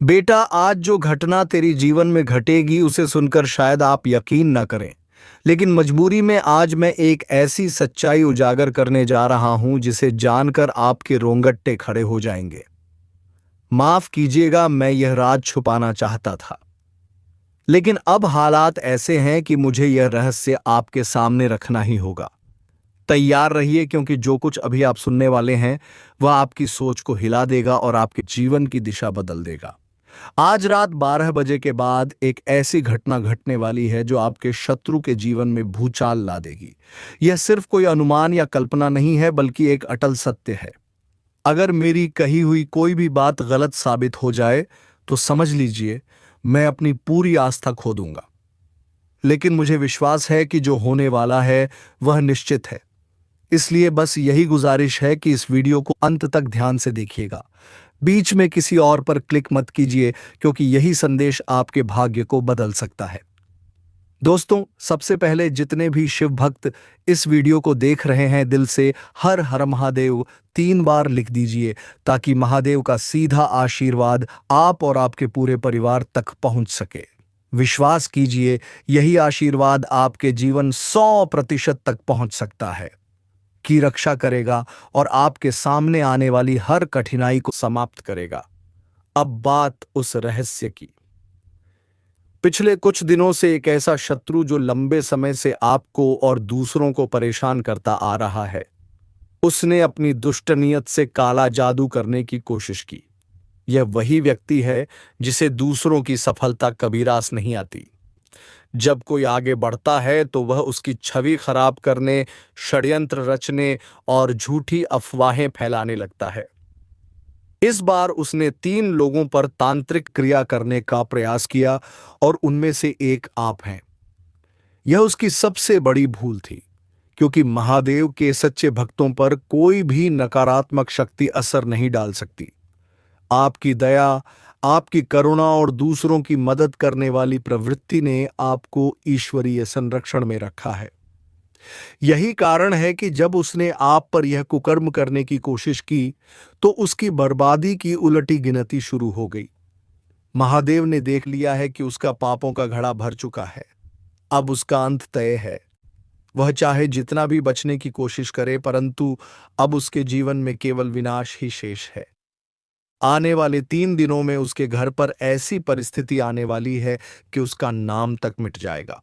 बेटा, आज जो घटना तेरी जीवन में घटेगी उसे सुनकर शायद आप यकीन न करें, लेकिन मजबूरी में आज मैं एक ऐसी सच्चाई उजागर करने जा रहा हूं जिसे जानकर आपके रोंगटे खड़े हो जाएंगे। माफ कीजिएगा, मैं यह राज छुपाना चाहता था, लेकिन अब हालात ऐसे हैं कि मुझे यह रहस्य आपके सामने रखना ही होगा। तैयार रहिए, क्योंकि जो कुछ अभी आप सुनने वाले हैं वह आपकी सोच को हिला देगा और आपके जीवन की दिशा बदल देगा। आज रात 12 बजे के बाद एक ऐसी घटना घटने वाली है जो आपके शत्रु के जीवन में भूचाल ला देगी। यह सिर्फ कोई अनुमान या कल्पना नहीं है, बल्कि एक अटल सत्य है। अगर मेरी कही हुई कोई भी बात गलत साबित हो जाए तो समझ लीजिए मैं अपनी पूरी आस्था खो दूंगा। लेकिन मुझे विश्वास है कि जो होने वाला है वह निश्चित है। इसलिए बस यही गुजारिश है कि इस वीडियो को अंत तक ध्यान से देखिएगा। बीच में किसी और पर क्लिक मत कीजिए, क्योंकि यही संदेश आपके भाग्य को बदल सकता है। दोस्तों, सबसे पहले जितने भी शिव भक्त इस वीडियो को देख रहे हैं, दिल से हर हर महादेव 3 बार लिख दीजिए, ताकि महादेव का सीधा आशीर्वाद आप और आपके पूरे परिवार तक पहुंच सके। विश्वास कीजिए, यही आशीर्वाद आपके जीवन 100% तक पहुंच सकता है, की रक्षा करेगा और आपके सामने आने वाली हर कठिनाई को समाप्त करेगा। अब बात उस रहस्य की। पिछले कुछ दिनों से एक ऐसा शत्रु जो लंबे समय से आपको और दूसरों को परेशान करता आ रहा है, उसने अपनी दुष्ट नीयत से काला जादू करने की कोशिश की। यह वही व्यक्ति है जिसे दूसरों की सफलता कभी रास नहीं आती। जब कोई आगे बढ़ता है तो वह उसकी छवि खराब करने, षड्यंत्र रचने और झूठी अफवाहें फैलाने लगता है। इस बार उसने 3 लोगों पर तांत्रिक क्रिया करने का प्रयास किया और उनमें से एक आप हैं। यह उसकी सबसे बड़ी भूल थी, क्योंकि महादेव के सच्चे भक्तों पर कोई भी नकारात्मक शक्ति असर नहीं डाल सकती। आपकी दया, आपकी करुणा और दूसरों की मदद करने वाली प्रवृत्ति ने आपको ईश्वरीय संरक्षण में रखा है। यही कारण है कि जब उसने आप पर यह कुकर्म करने की कोशिश की तो उसकी बर्बादी की उलटी गिनती शुरू हो गई। महादेव ने देख लिया है कि उसका पापों का घड़ा भर चुका है। अब उसका अंत तय है। वह चाहे जितना भी बचने की कोशिश करे, परंतु अब उसके जीवन में केवल विनाश ही शेष है। आने वाले 3 दिनों में उसके घर पर ऐसी परिस्थिति आने वाली है कि उसका नाम तक मिट जाएगा।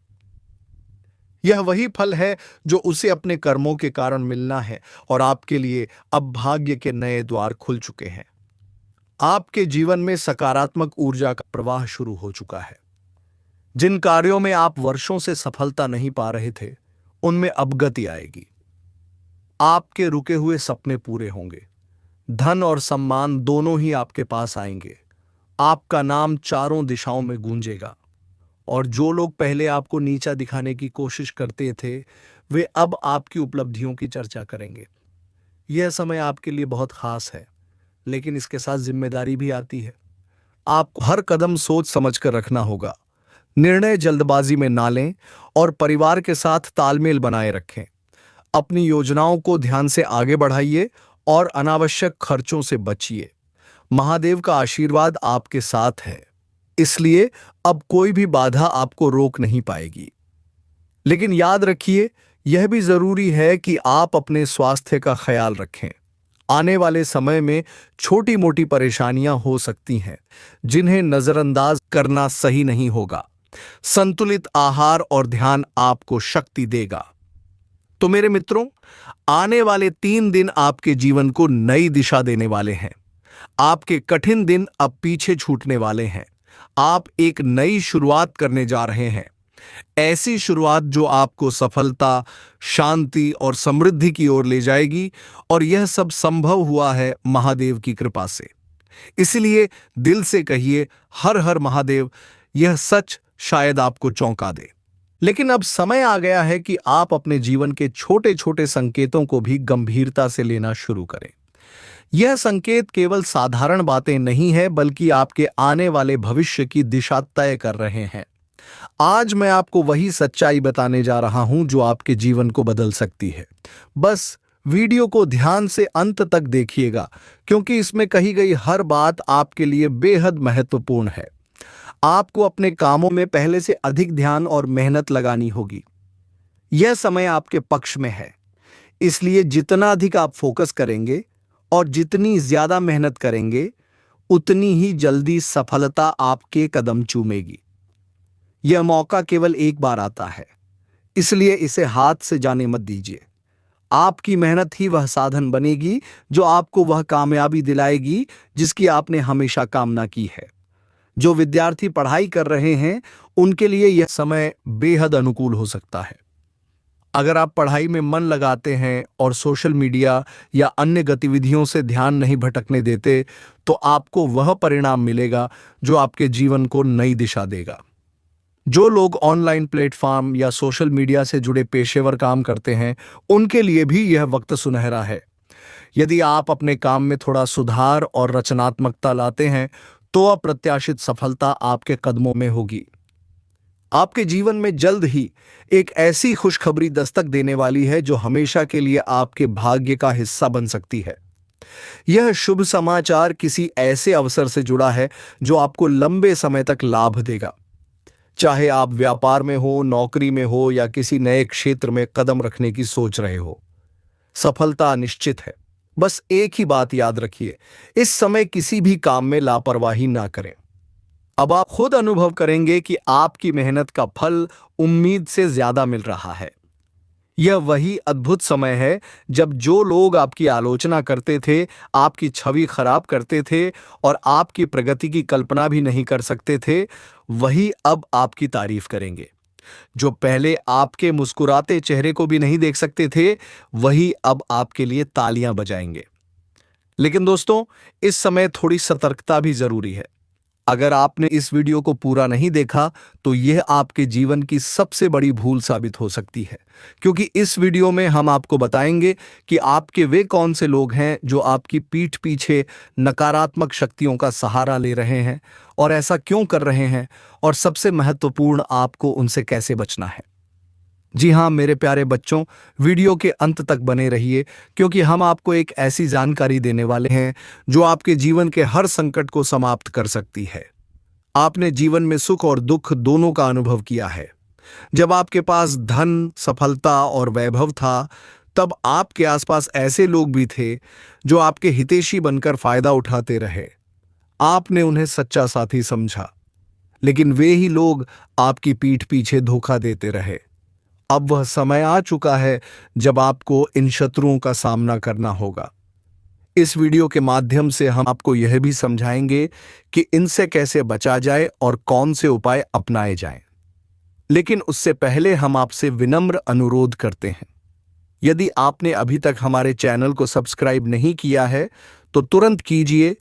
यह वही फल है जो उसे अपने कर्मों के कारण मिलना है, और आपके लिए अब भाग्य के नए द्वार खुल चुके हैं। आपके जीवन में सकारात्मक ऊर्जा का प्रवाह शुरू हो चुका है। जिन कार्यों में आप वर्षों से सफलता नहीं पा रहे थे, उनमें अब गति आएगी। आपके रुके हुए सपने पूरे होंगे। धन और सम्मान दोनों ही आपके पास आएंगे। आपका नाम चारों दिशाओं में गूंजेगा, और जो लोग पहले आपको नीचा दिखाने की कोशिश करते थे, वे अब आपकी उपलब्धियों की चर्चा करेंगे। यह समय आपके लिए बहुत खास है, लेकिन इसके साथ जिम्मेदारी भी आती है। आपको हर कदम सोच समझ कर रखना होगा। निर्णय जल्दबाजी में ना लें और परिवार के साथ तालमेल बनाए रखें। अपनी योजनाओं को ध्यान से आगे बढ़ाइए और अनावश्यक खर्चों से बचिए। महादेव का आशीर्वाद आपके साथ है, इसलिए अब कोई भी बाधा आपको रोक नहीं पाएगी। लेकिन याद रखिए, यह भी जरूरी है कि आप अपने स्वास्थ्य का ख्याल रखें। आने वाले समय में छोटी मोटी परेशानियां हो सकती हैं, जिन्हें नजरअंदाज करना सही नहीं होगा। संतुलित आहार और ध्यान आपको शक्ति देगा। तो मेरे मित्रों, आने वाले 3 दिन आपके जीवन को नई दिशा देने वाले हैं। आपके कठिन दिन अब पीछे छूटने वाले हैं। आप एक नई शुरुआत करने जा रहे हैं, ऐसी शुरुआत जो आपको सफलता, शांति और समृद्धि की ओर ले जाएगी, और यह सब संभव हुआ है महादेव की कृपा से। इसलिए दिल से कहिए, हर हर महादेव। यह सच शायद आपको चौंका दे, लेकिन अब समय आ गया है कि आप अपने जीवन के छोटे छोटे संकेतों को भी गंभीरता से लेना शुरू करें। यह संकेत केवल साधारण बातें नहीं है, बल्कि आपके आने वाले भविष्य की दिशा तय कर रहे हैं। आज मैं आपको वही सच्चाई बताने जा रहा हूं जो आपके जीवन को बदल सकती है। बस वीडियो को ध्यान से अंत तक देखिएगा, क्योंकि इसमें कही गई हर बात आपके लिए बेहद महत्वपूर्ण है। आपको अपने कामों में पहले से अधिक ध्यान और मेहनत लगानी होगी। यह समय आपके पक्ष में है, इसलिए जितना अधिक आप फोकस करेंगे और जितनी ज्यादा मेहनत करेंगे, उतनी ही जल्दी सफलता आपके कदम चूमेगी। यह मौका केवल एक बार आता है, इसलिए इसे हाथ से जाने मत दीजिए। आपकी मेहनत ही वह साधन बनेगी जो आपको वह कामयाबी दिलाएगी जिसकी आपने हमेशा कामना की है। जो विद्यार्थी पढ़ाई कर रहे हैं, उनके लिए यह समय बेहद अनुकूल हो सकता है। अगर आप पढ़ाई में मन लगाते हैं और सोशल मीडिया या अन्य गतिविधियों से ध्यान नहीं भटकने देते, तो आपको वह परिणाम मिलेगा जो आपके जीवन को नई दिशा देगा। जो लोग ऑनलाइन प्लेटफॉर्म या सोशल मीडिया से जुड़े पेशेवर काम करते हैं, उनके लिए भी यह वक्त सुनहरा है। यदि आप अपने काम में थोड़ा सुधार और रचनात्मकता लाते हैं, तो अप्रत्याशित सफलता आपके कदमों में होगी। आपके जीवन में जल्द ही एक ऐसी खुशखबरी दस्तक देने वाली है जो हमेशा के लिए आपके भाग्य का हिस्सा बन सकती है। यह शुभ समाचार किसी ऐसे अवसर से जुड़ा है जो आपको लंबे समय तक लाभ देगा। चाहे आप व्यापार में हो, नौकरी में हो या किसी नए क्षेत्र में कदम रखने की सोच रहे हो, सफलता निश्चित है। बस एक ही बात याद रखिए, इस समय किसी भी काम में लापरवाही ना करें। अब आप खुद अनुभव करेंगे कि आपकी मेहनत का फल उम्मीद से ज्यादा मिल रहा है। यह वही अद्भुत समय है जब जो लोग आपकी आलोचना करते थे, आपकी छवि खराब करते थे और आपकी प्रगति की कल्पना भी नहीं कर सकते थे, वही अब आपकी तारीफ करेंगे। जो पहले आपके मुस्कुराते चेहरे को भी नहीं देख सकते थे, वही अब आपके लिए तालियां बजाएंगे। लेकिन दोस्तों, इस समय थोड़ी सतर्कता भी जरूरी है। अगर आपने इस वीडियो को पूरा नहीं देखा, तो यह आपके जीवन की सबसे बड़ी भूल साबित हो सकती है, क्योंकि इस वीडियो में हम आपको बताएंगे कि आपके वे कौन से लोग हैं जो आपकी पीठ पीछे नकारात्मक शक्तियों का सहारा ले रहे हैं और ऐसा क्यों कर रहे हैं, और सबसे महत्वपूर्ण, आपको उनसे कैसे बचना है। जी हाँ मेरे प्यारे बच्चों, वीडियो के अंत तक बने रहिए, क्योंकि हम आपको एक ऐसी जानकारी देने वाले हैं जो आपके जीवन के हर संकट को समाप्त कर सकती है। आपने जीवन में सुख और दुख दोनों का अनुभव किया है। जब आपके पास धन, सफलता और वैभव था, तब आपके आसपास ऐसे लोग भी थे जो आपके हितैषी बनकर फायदा उठाते रहे। आपने उन्हें सच्चा साथी समझा, लेकिन वे ही लोग आपकी पीठ पीछे धोखा देते रहे। अब वह समय आ चुका है जब आपको इन शत्रुओं का सामना करना होगा। इस वीडियो के माध्यम से हम आपको यह भी समझाएंगे कि इनसे कैसे बचा जाए और कौन से उपाय अपनाए जाएं। लेकिन उससे पहले हम आपसे विनम्र अनुरोध करते हैं, यदि आपने अभी तक हमारे चैनल को सब्सक्राइब नहीं किया है, तो तुरंत कीजिए।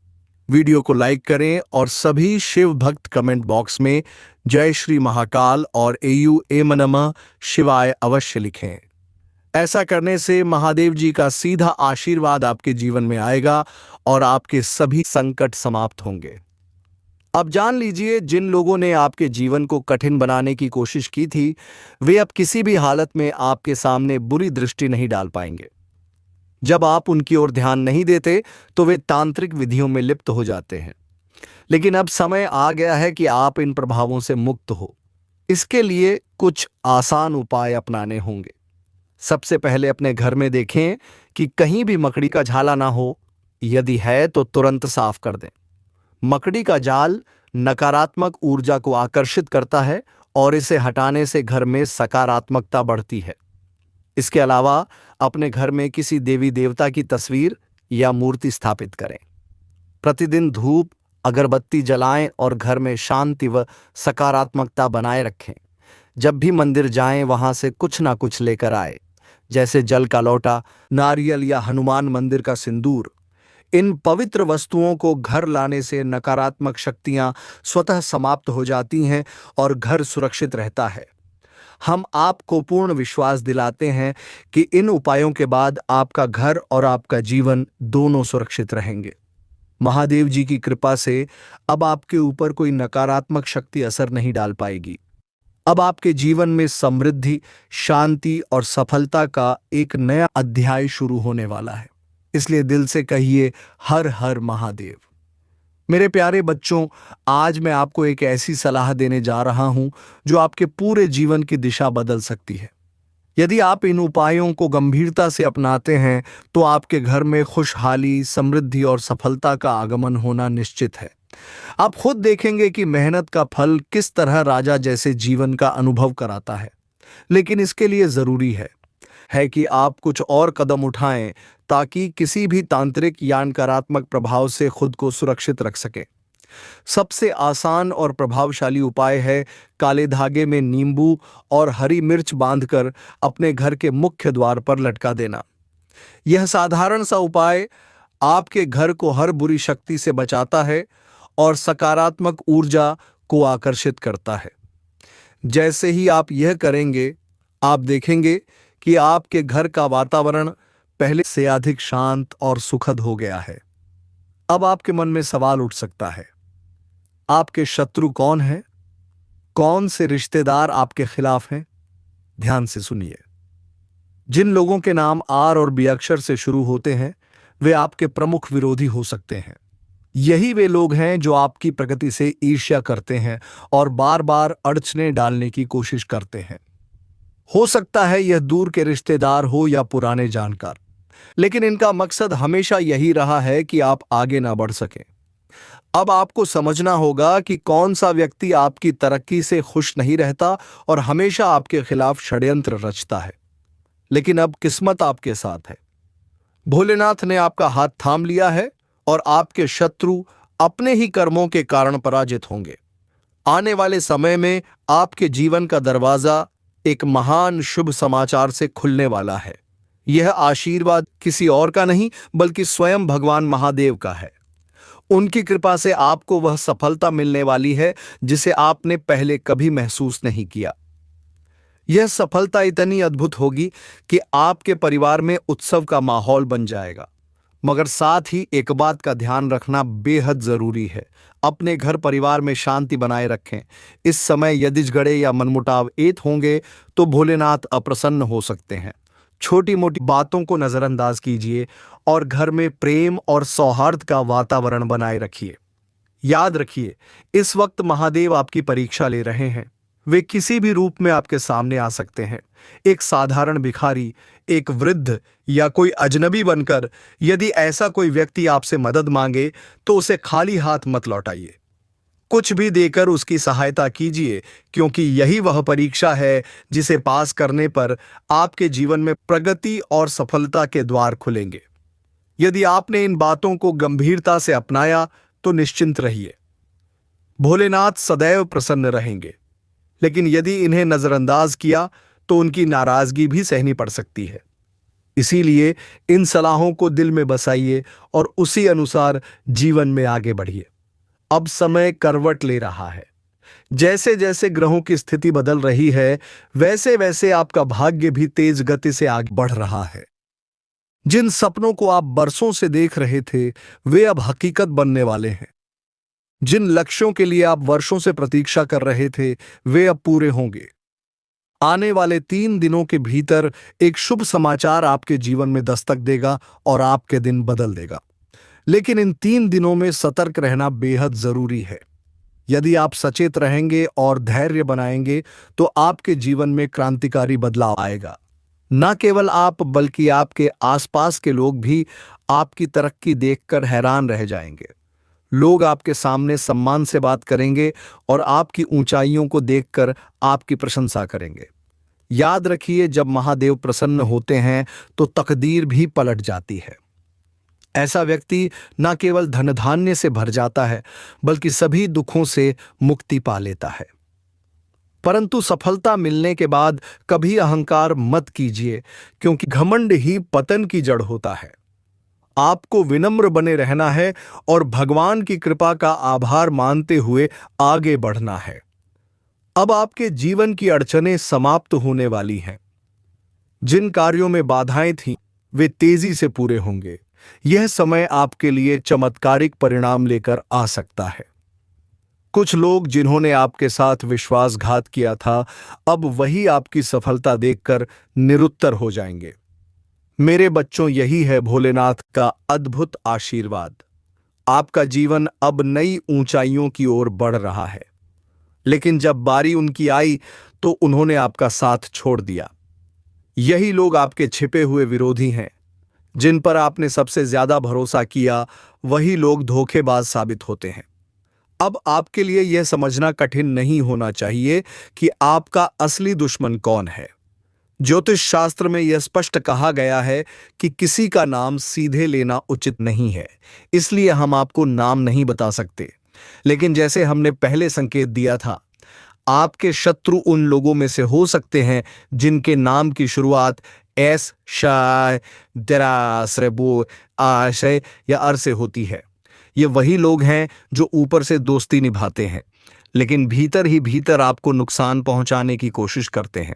वीडियो को लाइक करें और सभी शिव भक्त कमेंट बॉक्स में जय श्री महाकाल और एयू एम नमः शिवाय अवश्य लिखें। ऐसा करने से महादेव जी का सीधा आशीर्वाद आपके जीवन में आएगा और आपके सभी संकट समाप्त होंगे। अब जान लीजिए, जिन लोगों ने आपके जीवन को कठिन बनाने की कोशिश की थी, वे अब किसी भी हालत में आपके सामने बुरी दृष्टि नहीं डाल पाएंगे। जब आप उनकी ओर ध्यान नहीं देते, तो वे तांत्रिक विधियों में लिप्त हो जाते हैं। लेकिन अब समय आ गया है कि आप इन प्रभावों से मुक्त हो। इसके लिए कुछ आसान उपाय अपनाने होंगे। सबसे पहले अपने घर में देखें कि कहीं भी मकड़ी का झाला ना हो। यदि है तो तुरंत साफ कर दें। मकड़ी का जाल नकारात्मक ऊर्जा को आकर्षित करता है और इसे हटाने से घर में सकारात्मकता बढ़ती है। इसके अलावा अपने घर में किसी देवी देवता की तस्वीर या मूर्ति स्थापित करें। प्रतिदिन धूप, अगरबत्ती जलाएं और घर में शांति व सकारात्मकता बनाए रखें। जब भी मंदिर जाएं, वहां से कुछ ना कुछ लेकर आए, जैसे जल का लोटा, नारियल या हनुमान मंदिर का सिंदूर। इन पवित्र वस्तुओं को घर लाने से नकारात्मक शक्तियां स्वतः समाप्त हो जाती हैं और घर सुरक्षित रहता है। हम आपको पूर्ण विश्वास दिलाते हैं कि इन उपायों के बाद आपका घर और आपका जीवन दोनों सुरक्षित रहेंगे। महादेव जी की कृपा से अब आपके ऊपर कोई नकारात्मक शक्ति असर नहीं डाल पाएगी। अब आपके जीवन में समृद्धि, शांति और सफलता का एक नया अध्याय शुरू होने वाला है। इसलिए दिल से कहिए, हर हर महादेव। मेरे प्यारे बच्चों, आज मैं आपको एक ऐसी सलाह देने जा रहा हूं जो आपके पूरे जीवन की दिशा बदल सकती है। यदि आप इन उपायों को गंभीरता से अपनाते हैं तो आपके घर में खुशहाली, समृद्धि और सफलता का आगमन होना निश्चित है। आप खुद देखेंगे कि मेहनत का फल किस तरह राजा जैसे जीवन का अनुभव कराता है। लेकिन इसके लिए जरूरी है कि आप कुछ और कदम उठाएं ताकि किसी भी तांत्रिक या नकारात्मक प्रभाव से खुद को सुरक्षित रख सकें। सबसे आसान और प्रभावशाली उपाय है काले धागे में नींबू और हरी मिर्च बांधकर अपने घर के मुख्य द्वार पर लटका देना। यह साधारण सा उपाय आपके घर को हर बुरी शक्ति से बचाता है और सकारात्मक ऊर्जा को आकर्षित करता है। जैसे ही आप यह करेंगे, आप देखेंगे कि आपके घर का वातावरण पहले से अधिक शांत और सुखद हो गया है। अब आपके मन में सवाल उठ सकता है, आपके शत्रु कौन हैं? कौन से रिश्तेदार आपके खिलाफ हैं? ध्यान से सुनिए। जिन लोगों के नाम आर और बी अक्षर से शुरू होते हैं, वे आपके प्रमुख विरोधी हो सकते हैं। यही वे लोग हैं जो आपकी प्रगति से ईर्ष्या करते हैं और बार बार अड़चनें डालने की कोशिश करते हैं। हो सकता है यह दूर के रिश्तेदार हो या पुराने जानकार, लेकिन इनका मकसद हमेशा यही रहा है कि आप आगे ना बढ़ सकें। अब आपको समझना होगा कि कौन सा व्यक्ति आपकी तरक्की से खुश नहीं रहता और हमेशा आपके खिलाफ षड्यंत्र रचता है। लेकिन अब किस्मत आपके साथ है। भोलेनाथ ने आपका हाथ थाम लिया है और आपके शत्रु अपने ही कर्मों के कारण पराजित होंगे। आने वाले समय में आपके जीवन का दरवाजा एक महान शुभ समाचार से खुलने वाला है। यह आशीर्वाद किसी और का नहीं बल्कि स्वयं भगवान महादेव का है। उनकी कृपा से आपको वह सफलता मिलने वाली है जिसे आपने पहले कभी महसूस नहीं किया। यह सफलता इतनी अद्भुत होगी कि आपके परिवार में उत्सव का माहौल बन जाएगा। मगर साथ ही एक बात का ध्यान रखना बेहद जरूरी है, अपने घर परिवार में शांति बनाए रखें। इस समय यदि झगड़े या मनमुटाव एत होंगे तो भोलेनाथ अप्रसन्न हो सकते हैं। छोटी मोटी बातों को नजरअंदाज कीजिए और घर में प्रेम और सौहार्द का वातावरण बनाए रखिए। याद रखिए, इस वक्त महादेव आपकी परीक्षा ले रहे हैं। वे किसी भी रूप में आपके सामने आ सकते हैं। एक साधारण भिखारी, एक वृद्ध या कोई अजनबी बनकर। यदि ऐसा कोई व्यक्ति आपसे मदद मांगे तो उसे खाली हाथ मत लौटाइए। कुछ भी देकर उसकी सहायता कीजिए, क्योंकि यही वह परीक्षा है जिसे पास करने पर आपके जीवन में प्रगति और सफलता के द्वार खुलेंगे। यदि आपने इन बातों को गंभीरता से अपनाया तो निश्चिंत रहिए, भोलेनाथ सदैव प्रसन्न रहेंगे। लेकिन यदि इन्हें नजरअंदाज किया तो उनकी नाराजगी भी सहनी पड़ सकती है। इसीलिए इन सलाहों को दिल में बसाइए और उसी अनुसार जीवन में आगे बढ़िए। अब समय करवट ले रहा है। जैसे जैसे ग्रहों की स्थिति बदल रही है, वैसे वैसे आपका भाग्य भी तेज गति से आगे बढ़ रहा है। जिन सपनों को आप बरसों से देख रहे थे, वे अब हकीकत बनने वाले हैं। जिन लक्ष्यों के लिए आप वर्षों से प्रतीक्षा कर रहे थे, वे अब पूरे होंगे। आने वाले 3 दिनों के भीतर एक शुभ समाचार आपके जीवन में दस्तक देगा और आपके दिन बदल देगा। लेकिन इन 3 दिनों में सतर्क रहना बेहद जरूरी है। यदि आप सचेत रहेंगे और धैर्य बनाएंगे तो आपके जीवन में क्रांतिकारी बदलाव आएगा। न केवल आप बल्कि आपके आसपास के लोग भी आपकी तरक्की देखकर हैरान रह जाएंगे। लोग आपके सामने सम्मान से बात करेंगे और आपकी ऊंचाइयों को देखकर आपकी प्रशंसा करेंगे। याद रखिए, जब महादेव प्रसन्न होते हैं तो तकदीर भी पलट जाती है। ऐसा व्यक्ति न केवल धन धान्य से भर जाता है बल्कि सभी दुखों से मुक्ति पा लेता है। परंतु सफलता मिलने के बाद कभी अहंकार मत कीजिए, क्योंकि घमंड ही पतन की जड़ होता है। आपको विनम्र बने रहना है और भगवान की कृपा का आभार मानते हुए आगे बढ़ना है। अब आपके जीवन की अड़चनें समाप्त होने वाली हैं। जिन कार्यों में बाधाएं थीं, वे तेजी से पूरे होंगे। यह समय आपके लिए चमत्कारिक परिणाम लेकर आ सकता है। कुछ लोग जिन्होंने आपके साथ विश्वासघात किया था, अब वही आपकी सफलता देखकर निरुत्तर हो जाएंगे। मेरे बच्चों, यही है भोलेनाथ का अद्भुत आशीर्वाद। आपका जीवन अब नई ऊंचाइयों की ओर बढ़ रहा है। लेकिन जब बारी उनकी आई तो उन्होंने आपका साथ छोड़ दिया। यही लोग आपके छिपे हुए विरोधी हैं। जिन पर आपने सबसे ज्यादा भरोसा किया, वही लोग धोखेबाज साबित होते हैं। अब आपके लिए यह समझना कठिन नहीं होना चाहिए कि आपका असली दुश्मन कौन है। ज्योतिष शास्त्र में यह स्पष्ट कहा गया है कि किसी का नाम सीधे लेना उचित नहीं है, इसलिए हम आपको नाम नहीं बता सकते। लेकिन जैसे हमने पहले संकेत दिया था, आपके शत्रु उन लोगों में से हो सकते हैं जिनके नाम की शुरुआत एस, शाय, दरास, रेबो, आशय या अर से होती है। ये वही लोग हैं जो ऊपर से दोस्ती निभाते हैं, लेकिन भीतर ही भीतर आपको नुकसान पहुंचाने की कोशिश करते हैं।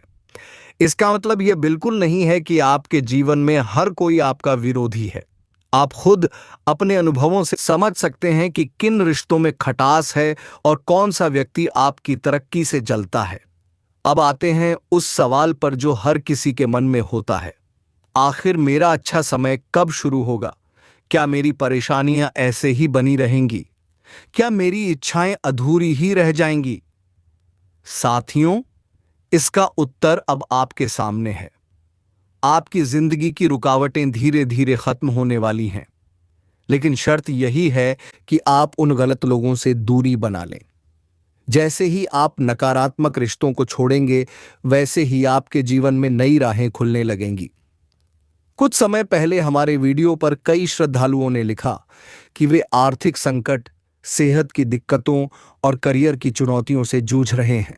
इसका मतलब यह बिल्कुल नहीं है कि आपके जीवन में हर कोई आपका विरोधी है। आप खुद अपने अनुभवों से समझ सकते हैं कि किन रिश्तों में खटास है और कौन सा व्यक्ति आपकी तरक्की से जलता है। अब आते हैं उस सवाल पर जो हर किसी के मन में होता है, आखिर मेरा अच्छा समय कब शुरू होगा? क्या मेरी परेशानियां ऐसे ही बनी रहेंगी? क्या मेरी इच्छाएं अधूरी ही रह जाएंगी? साथियों, इसका उत्तर अब आपके सामने है। आपकी जिंदगी की रुकावटें धीरे धीरे खत्म होने वाली हैं, लेकिन शर्त यही है कि आप उन गलत लोगों से दूरी बना लें। जैसे ही आप नकारात्मक रिश्तों को छोड़ेंगे, वैसे ही आपके जीवन में नई राहें खुलने लगेंगी। कुछ समय पहले हमारे वीडियो पर कई श्रद्धालुओं ने लिखा कि वे आर्थिक संकट, सेहत की दिक्कतों और करियर की चुनौतियों से जूझ रहे हैं।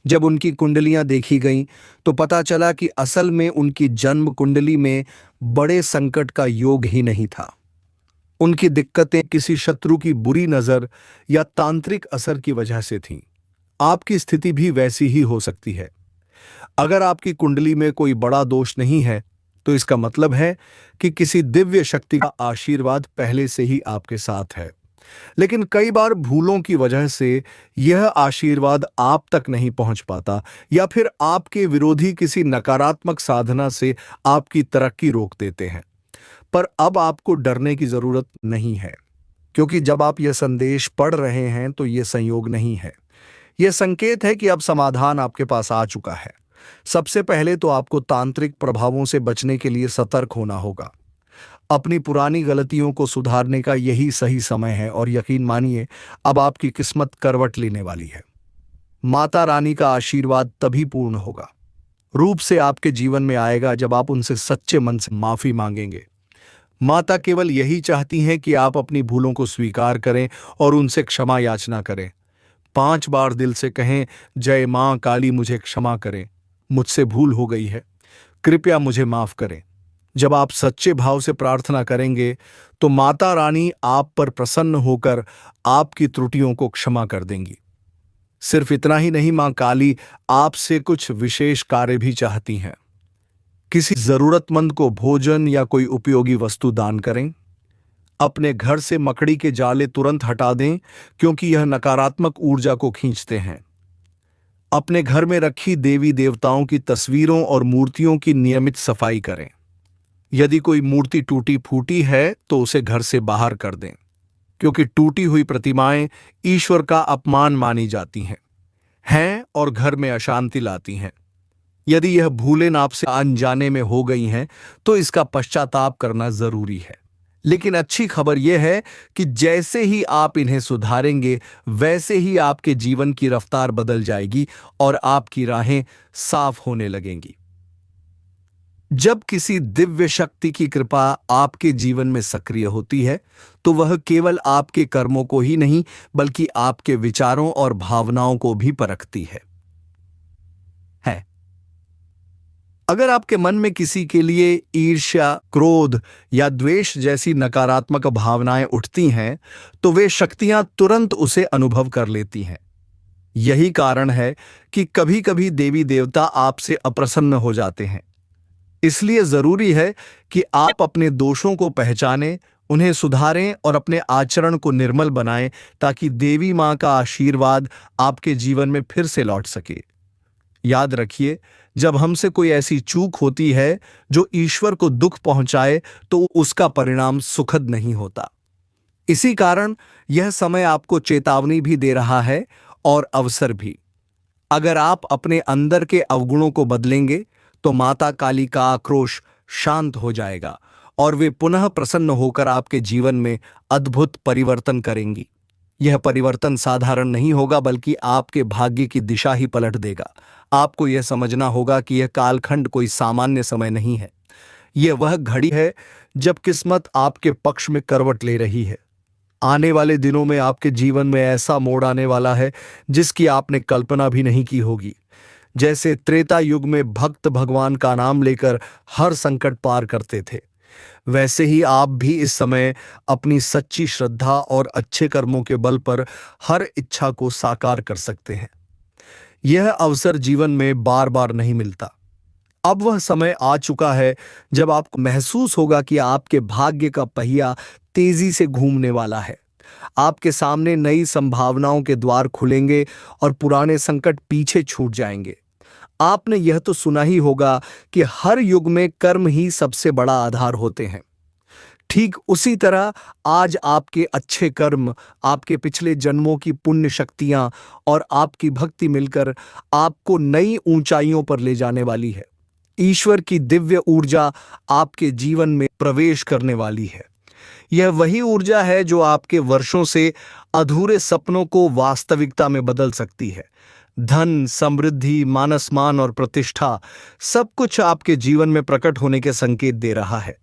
जब उनकी कुंडलियां देखी गईं, तो पता चला कि असल में उनकी जन्म कुंडली में बड़े संकट का योग ही नहीं था। उनकी दिक्कतें किसी शत्रु की बुरी नजर या तांत्रिक असर की वजह से थीं। आपकी स्थिति भी वैसी ही हो सकती है। अगर आपकी कुंडली में कोई बड़ा दोष नहीं है, तो इसका मतलब है कि किसी दिव्य शक्ति का आशीर्वाद पहले से ही आपके साथ है। लेकिन कई बार भूलों की वजह से यह आशीर्वाद आप तक नहीं पहुंच पाता, या फिर आपके विरोधी किसी नकारात्मक साधना से आपकी तरक्की रोक देते हैं। पर अब आपको डरने की जरूरत नहीं है, क्योंकि जब आप यह संदेश पढ़ रहे हैं तो यह संयोग नहीं है। यह संकेत है कि अब समाधान आपके पास आ चुका है। सबसे पहले तो आपको तांत्रिक प्रभावों से बचने के लिए सतर्क होना होगा। अपनी पुरानी गलतियों को सुधारने का यही सही समय है, और यकीन मानिए, अब आपकी किस्मत करवट लेने वाली है। माता रानी का आशीर्वाद तभी पूर्ण होगा, रूप से आपके जीवन में आएगा, जब आप उनसे सच्चे मन से माफी मांगेंगे। माता केवल यही चाहती हैं कि आप अपनी भूलों को स्वीकार करें और उनसे क्षमा याचना करें। 5 बार दिल से कहें, जय मां काली, मुझे क्षमा करें, मुझसे भूल हो गई है, कृपया मुझे माफ करें। जब आप सच्चे भाव से प्रार्थना करेंगे, तो माता रानी आप पर प्रसन्न होकर आपकी त्रुटियों को क्षमा कर देंगी। सिर्फ इतना ही नहीं, मां काली आपसे कुछ विशेष कार्य भी चाहती हैं। किसी जरूरतमंद को भोजन या कोई उपयोगी वस्तु दान करें। अपने घर से मकड़ी के जाले तुरंत हटा दें, क्योंकि यह नकारात्मक ऊर्जा को खींचते हैं। अपने घर में रखी देवी देवताओं की तस्वीरों और मूर्तियों की नियमित सफाई करें। यदि कोई मूर्ति टूटी फूटी है, तो उसे घर से बाहर कर दें, क्योंकि टूटी हुई प्रतिमाएं ईश्वर का अपमान मानी जाती हैं और घर में अशांति लाती हैं। यदि यह भूलें आपसे अनजाने में हो गई हैं, तो इसका पश्चाताप करना जरूरी है। लेकिन अच्छी खबर यह है कि जैसे ही आप इन्हें सुधारेंगे, वैसे ही आपके जीवन की रफ्तार बदल जाएगी और आपकी राहें साफ होने लगेंगी। जब किसी दिव्य शक्ति की कृपा आपके जीवन में सक्रिय होती है, तो वह केवल आपके कर्मों को ही नहीं, बल्कि आपके विचारों और भावनाओं को भी परखती है। अगर आपके मन में किसी के लिए ईर्ष्या, क्रोध या द्वेष जैसी नकारात्मक भावनाएं उठती हैं, तो वे शक्तियां तुरंत उसे अनुभव कर लेती हैं। यही कारण है कि कभी कभी देवी देवता आपसे अप्रसन्न हो जाते हैं। इसलिए जरूरी है कि आप अपने दोषों को पहचानें, उन्हें सुधारें और अपने आचरण को निर्मल बनाएं ताकि देवी मां का आशीर्वाद आपके जीवन में फिर से लौट सके। याद रखिए, जब हमसे कोई ऐसी चूक होती है जो ईश्वर को दुख पहुंचाए तो उसका परिणाम सुखद नहीं होता। इसी कारण यह समय आपको चेतावनी भी दे रहा है और अवसर भी। अगर आप अपने अंदर के अवगुणों को बदलेंगे तो माता काली का आक्रोश शांत हो जाएगा और वे पुनः प्रसन्न होकर आपके जीवन में अद्भुत परिवर्तन करेंगी। यह परिवर्तन साधारण नहीं होगा, बल्कि आपके भाग्य की दिशा ही पलट देगा। आपको यह समझना होगा कि यह कालखंड कोई सामान्य समय नहीं है। यह वह घड़ी है जब किस्मत आपके पक्ष में करवट ले रही है। आने वाले दिनों में आपके जीवन में ऐसा मोड़ आने वाला है जिसकी आपने कल्पना भी नहीं की होगी। जैसे त्रेता युग में भक्त भगवान का नाम लेकर हर संकट पार करते थे, वैसे ही आप भी इस समय अपनी सच्ची श्रद्धा और अच्छे कर्मों के बल पर हर इच्छा को साकार कर सकते हैं। यह अवसर जीवन में बार बार नहीं मिलता। अब वह समय आ चुका है जब आपको महसूस होगा कि आपके भाग्य का पहिया तेजी से घूमने वाला है। आपके सामने नई संभावनाओं के द्वार खुलेंगे और पुराने संकट पीछे छूट जाएंगे। आपने यह तो सुना ही होगा कि हर युग में कर्म ही सबसे बड़ा आधार होते हैं। ठीक उसी तरह आज आपके अच्छे कर्म, आपके पिछले जन्मों की पुण्य शक्तियां और आपकी भक्ति मिलकर आपको नई ऊंचाइयों पर ले जाने वाली है। ईश्वर की दिव्य ऊर्जा आपके जीवन में प्रवेश करने वाली है। यह वही ऊर्जा है जो आपके वर्षों से अधूरे सपनों को वास्तविकता में बदल सकती है। धन, समृद्धि, मान सम्मान और प्रतिष्ठा सब कुछ आपके जीवन में प्रकट होने के संकेत दे रहा है।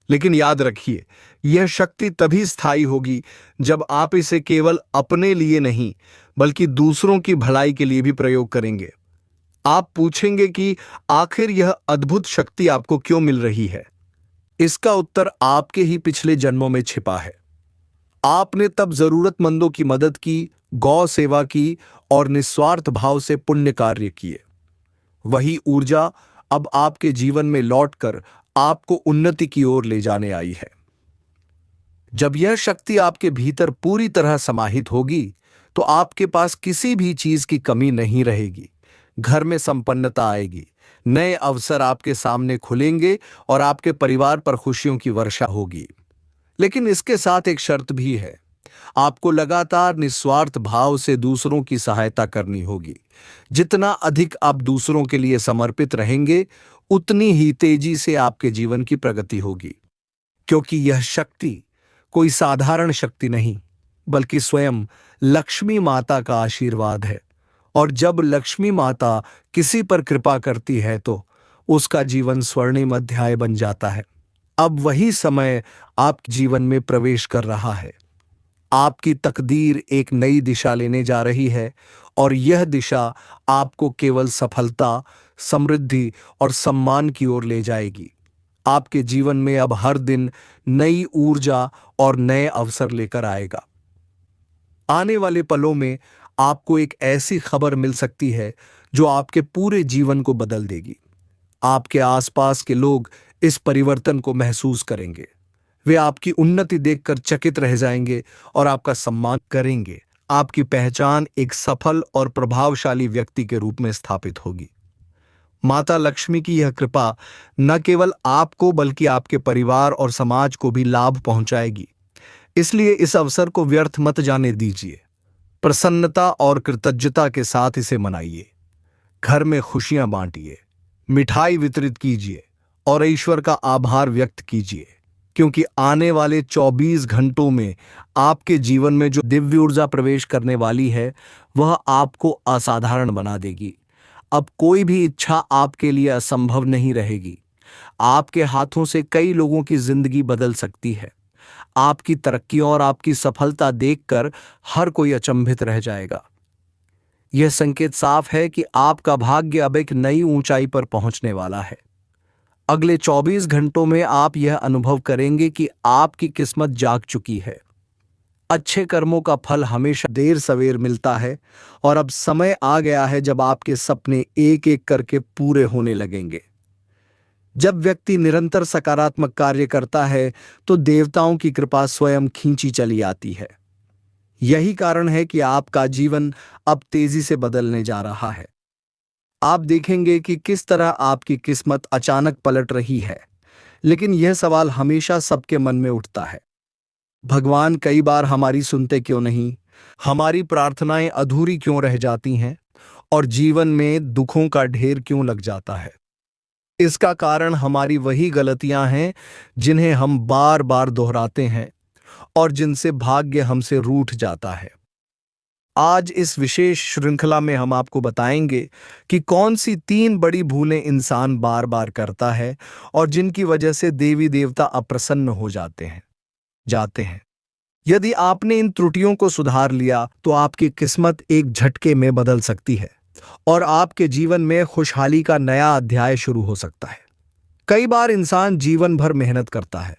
लेकिन याद रखिए, यह शक्ति तभी स्थायी होगी जब आप इसे केवल अपने लिए नहीं बल्कि दूसरों की भलाई के लिए भी प्रयोग करेंगे। आप पूछेंगे कि आखिर यह अद्भुत शक्ति आपको क्यों मिल रही है? इसका उत्तर आपके ही पिछले जन्मों में छिपा है। आपने तब जरूरतमंदों की मदद की, गौ सेवा की और निस्वार्थ भाव से पुण्य कार्य किए। वही ऊर्जा अब आपके जीवन में लौटकर आपको उन्नति की ओर ले जाने आई है। जब यह शक्ति आपके भीतर पूरी तरह समाहित होगी तो आपके पास किसी भी चीज की कमी नहीं रहेगी। घर में संपन्नता आएगी, नए अवसर आपके सामने खुलेंगे और आपके परिवार पर खुशियों की वर्षा होगी। लेकिन इसके साथ एक शर्त भी है। आपको लगातार निस्वार्थ भाव से दूसरों की सहायता करनी होगी। जितना अधिक आप दूसरों के लिए समर्पित रहेंगे, उतनी ही तेजी से आपके जीवन की प्रगति होगी। क्योंकि यह शक्ति कोई साधारण शक्ति नहीं, बल्कि स्वयं लक्ष्मी माता का आशीर्वाद है। और जब लक्ष्मी माता किसी पर कृपा करती है तो उसका जीवन स्वर्णिम अध्याय बन जाता है। अब वही समय आपके जीवन में प्रवेश कर रहा है। आपकी तकदीर एक नई दिशा लेने जा रही है और यह दिशा आपको केवल सफलता, समृद्धि और सम्मान की ओर ले जाएगी। आपके जीवन में अब हर दिन नई ऊर्जा और नए अवसर लेकर आएगा। आने वाले पलों में आपको एक ऐसी खबर मिल सकती है जो आपके पूरे जीवन को बदल देगी। आपके आसपास के लोग इस परिवर्तन को महसूस करेंगे। वे आपकी उन्नति देखकर चकित रह जाएंगे और आपका सम्मान करेंगे। आपकी पहचान एक सफल और प्रभावशाली व्यक्ति के रूप में स्थापित होगी। माता लक्ष्मी की यह कृपा न केवल आपको बल्कि आपके परिवार और समाज को भी लाभ पहुंचाएगी। इसलिए इस अवसर को व्यर्थ मत जाने दीजिए। प्रसन्नता और कृतज्ञता के साथ इसे मनाइए। घर में खुशियां बांटिए, मिठाई वितरित कीजिए और ईश्वर का आभार व्यक्त कीजिए, क्योंकि आने वाले 24 घंटों में आपके जीवन में जो दिव्य ऊर्जा प्रवेश करने वाली है वह आपको असाधारण बना देगी। अब कोई भी इच्छा आपके लिए असंभव नहीं रहेगी। आपके हाथों से कई लोगों की जिंदगी बदल सकती है। आपकी तरक्की और आपकी सफलता देखकर हर कोई अचंभित रह जाएगा। यह संकेत साफ है कि आपका भाग्य अब एक नई ऊंचाई पर पहुंचने वाला है। अगले 24 घंटों में आप यह अनुभव करेंगे कि आपकी किस्मत जाग चुकी है। अच्छे कर्मों का फल हमेशा देर सवेर मिलता है और अब समय आ गया है जब आपके सपने एक एक करके पूरे होने लगेंगे। जब व्यक्ति निरंतर सकारात्मक कार्य करता है तो देवताओं की कृपा स्वयं खींची चली आती है। यही कारण है कि आपका जीवन अब तेजी से बदलने जा रहा है। आप देखेंगे कि किस तरह आपकी किस्मत अचानक पलट रही है। लेकिन यह सवाल हमेशा सबके मन में उठता है, भगवान कई बार हमारी सुनते क्यों नहीं, हमारी प्रार्थनाएं अधूरी क्यों रह जाती हैं और जीवन में दुखों का ढेर क्यों लग जाता है। इसका कारण हमारी वही गलतियां हैं जिन्हें हम बार बार दोहराते हैं और जिनसे भाग्य हमसे रूठ जाता है। आज इस विशेष श्रृंखला में हम आपको बताएंगे कि कौन सी 3 बड़ी भूलें इंसान बार बार करता है और जिनकी वजह से देवी देवता अप्रसन्न हो जाते हैं। यदि आपने इन त्रुटियों को सुधार लिया तो आपकी किस्मत एक झटके में बदल सकती है और आपके जीवन में खुशहाली का नया अध्याय शुरू हो सकता है। कई बार इंसान जीवन भर मेहनत करता है,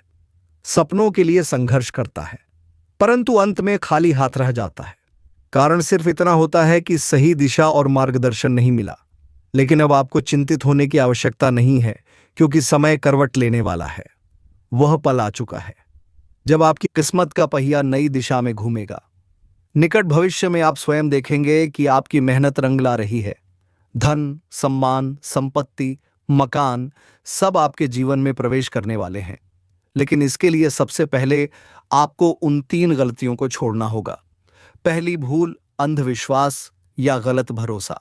सपनों के लिए संघर्ष करता है, परंतु अंत में खाली हाथ रह जाता है। कारण सिर्फ इतना होता है कि सही दिशा और मार्गदर्शन नहीं मिला। लेकिन अब आपको चिंतित होने की आवश्यकता नहीं है, क्योंकि समय करवट लेने वाला है। वह पल आ चुका है जब आपकी किस्मत का पहिया नई दिशा में घूमेगा। निकट भविष्य में आप स्वयं देखेंगे कि आपकी मेहनत रंग ला रही है। धन, सम्मान, संपत्ति, मकान सब आपके जीवन में प्रवेश करने वाले हैं। लेकिन इसके लिए सबसे पहले आपको उन 3 गलतियों को छोड़ना होगा। पहली भूल, अंधविश्वास या गलत भरोसा।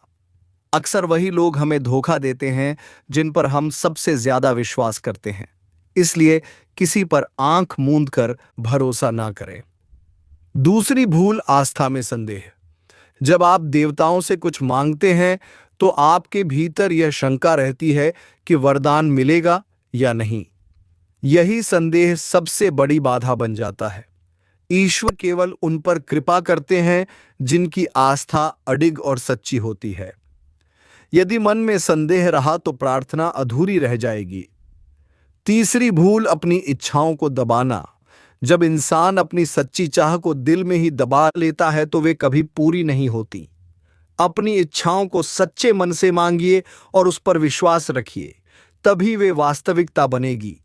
अक्सर वही लोग हमें धोखा देते हैं जिन पर हम सबसे ज्यादा विश्वास करते हैं। इसलिए किसी पर आंख मूंद कर भरोसा ना करें। दूसरी भूल, आस्था में संदेह। जब आप देवताओं से कुछ मांगते हैं तो आपके भीतर यह शंका रहती है कि वरदान मिलेगा या नहीं। यही संदेह सबसे बड़ी बाधा बन जाता है। ईश्वर केवल उन पर कृपा करते हैं जिनकी आस्था अडिग और सच्ची होती है। यदि मन में संदेह रहा तो प्रार्थना अधूरी रह जाएगी। तीसरी भूल, अपनी इच्छाओं को दबाना। जब इंसान अपनी सच्ची चाह को दिल में ही दबा लेता है तो वे कभी पूरी नहीं होती। अपनी इच्छाओं को सच्चे मन से मांगिए और उस पर विश्वास रखिए, तभी वे वास्तविकता बनेगी।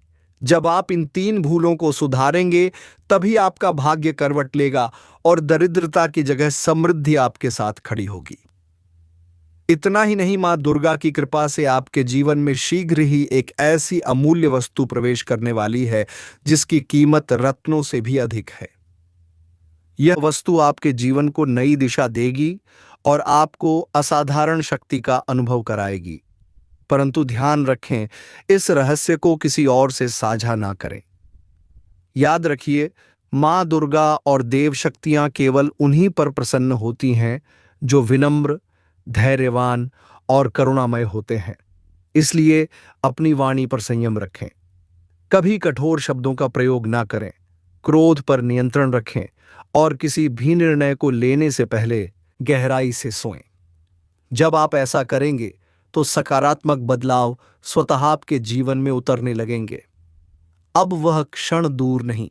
जब आप इन 3 भूलों को सुधारेंगे तभी आपका भाग्य करवट लेगा और दरिद्रता की जगह समृद्धि आपके साथ खड़ी होगी। इतना ही नहीं, मां दुर्गा की कृपा से आपके जीवन में शीघ्र ही एक ऐसी अमूल्य वस्तु प्रवेश करने वाली है जिसकी कीमत रत्नों से भी अधिक है। यह वस्तु आपके जीवन को नई दिशा देगी और आपको असाधारण शक्ति का अनुभव कराएगी। परंतु ध्यान रखें, इस रहस्य को किसी और से साझा ना करें। याद रखिए, मां दुर्गा और देव शक्तियां केवल उन्हीं पर प्रसन्न होती हैं जो विनम्र, धैर्यवान और करुणामय होते हैं। इसलिए अपनी वाणी पर संयम रखें, कभी कठोर शब्दों का प्रयोग ना करें, क्रोध पर नियंत्रण रखें और किसी भी निर्णय को लेने से पहले गहराई से सोएं। जब आप ऐसा करेंगे तो सकारात्मक बदलाव स्वतः आपके जीवन में उतरने लगेंगे। अब वह क्षण दूर नहीं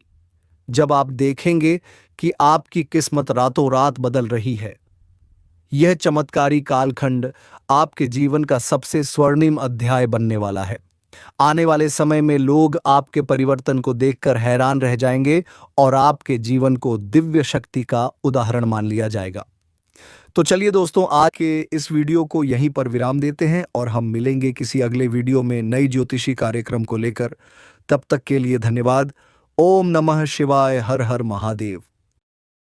जब आप देखेंगे कि आपकी किस्मत रातों रात बदल रही है। यह चमत्कारी कालखंड आपके जीवन का सबसे स्वर्णिम अध्याय बनने वाला है। आने वाले समय में लोग आपके परिवर्तन को देखकर हैरान रह जाएंगे और आपके जीवन को दिव्य शक्ति का उदाहरण मान लिया जाएगा। तो चलिए दोस्तों, आज के इस वीडियो को यहीं पर विराम देते हैं और हम मिलेंगे किसी अगले वीडियो में नई ज्योतिषी कार्यक्रम को लेकर। तब तक के लिए धन्यवाद। ओम नमः शिवाय। हर हर महादेव।